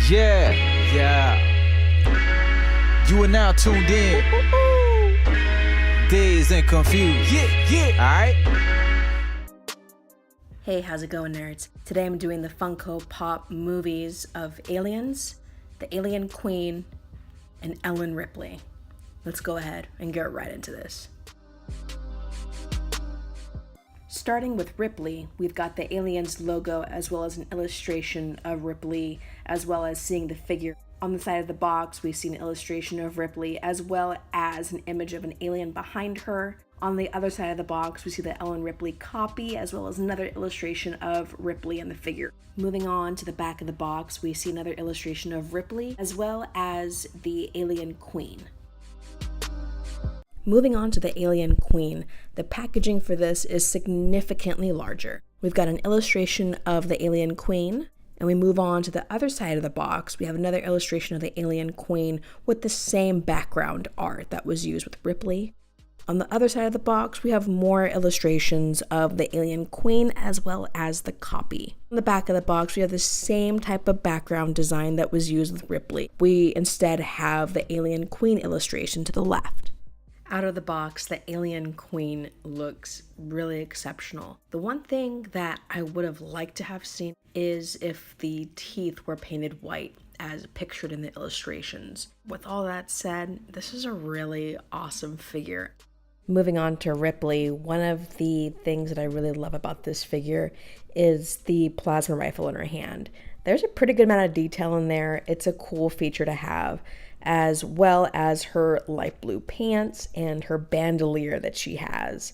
Yeah, yeah. You are now tuned in. Dazed and confused. Yeah. Alright? Hey, how's it going, nerds? Today I'm doing the Funko Pop movies of Aliens, the Alien Queen, and Ellen Ripley. Let's go ahead and get right into this. Starting with Ripley, we've got the Aliens logo as well as an illustration of Ripley, as well as seeing the figure. On the side of the box, we see an illustration of Ripley as well as an image of an alien behind her. On the other side of the box, we see the Ellen Ripley copy as well as another illustration of Ripley and the figure. Moving on to the back of the box, we see another illustration of Ripley as well as the Alien Queen. Moving on to the Alien Queen, the packaging for this is significantly larger. We've got an illustration of the Alien Queen, and we move on to the other side of the box. We have another illustration of the Alien Queen with the same background art that was used with Ripley. On the other side of the box, we have more illustrations of the Alien Queen as well as the copy. On the back of the box, we have the same type of background design that was used with Ripley. We instead have the Alien Queen illustration to the left. Out of the box, the Alien Queen looks really exceptional. The one thing that I would have liked to have seen is if the teeth were painted white as pictured in the illustrations. With all that said, this is a really awesome figure. Moving on to Ripley, one of the things that I really love about this figure is the plasma rifle in her hand. There's a pretty good amount of detail in there. It's a cool feature to have, as well as her light blue pants and her bandolier that she has.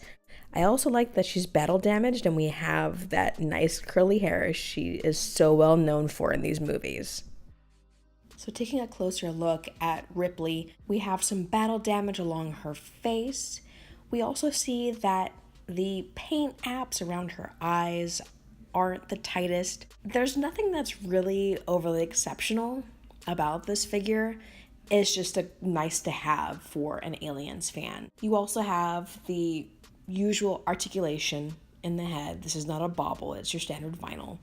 I also like that she's battle damaged and we have that nice curly hair she is so well known for in these movies. So taking a closer look at Ripley, we have some battle damage along her face. We also see that the paint apps around her eyes aren't the tightest. There's nothing that's really overly exceptional about this figure. It's just a nice to have for an Aliens fan. You also have the usual articulation in the head. This is not a bauble, it's your standard vinyl.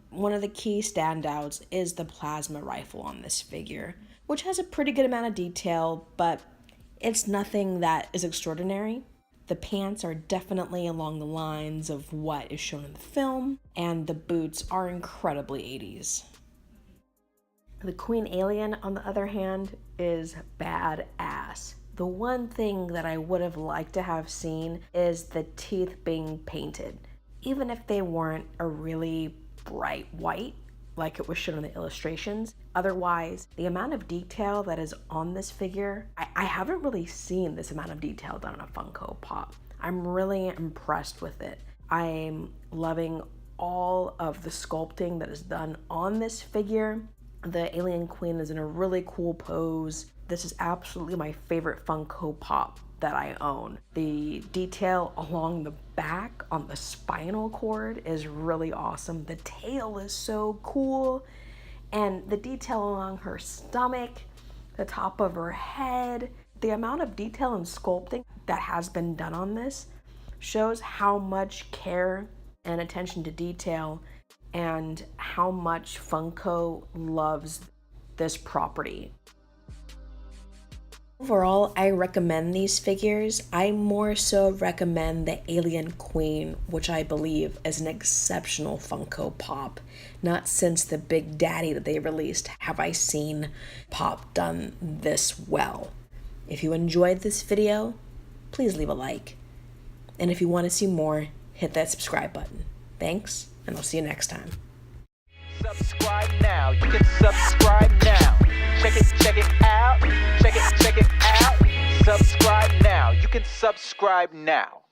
One of the key standouts is the plasma rifle on this figure, which has a pretty good amount of detail, but it's nothing that is extraordinary. The pants are definitely along the lines of what is shown in the film, and the boots are incredibly 80s. The Queen Alien, on the other hand, is badass. The one thing that I would have liked to have seen is the teeth being painted. Even if they weren't a really bright white, like it was shown in the illustrations. Otherwise, the amount of detail that is on this figure, I haven't really seen this amount of detail done on a Funko Pop. I'm really impressed with it. I'm loving all of the sculpting that is done on this figure. The Alien Queen is in a really cool pose. This is absolutely my favorite Funko Pop that I own. The detail along the back on the spinal cord is really awesome. The tail is so cool. And the detail along her stomach, the top of her head, the amount of detail and sculpting that has been done on this shows how much care and attention to detail and how much Funko loves this property. Overall, I recommend these figures. I more so recommend the Alien Queen, which I believe is an exceptional Funko Pop. Not since the Big Daddy that they released have I seen Pop done this well. If you enjoyed this video, please leave a like. And if you want to see more, hit that subscribe button. Thanks, and I'll see you next time. Subscribe now. You can subscribe now. Check it out. Check it out. Subscribe now. You can subscribe now.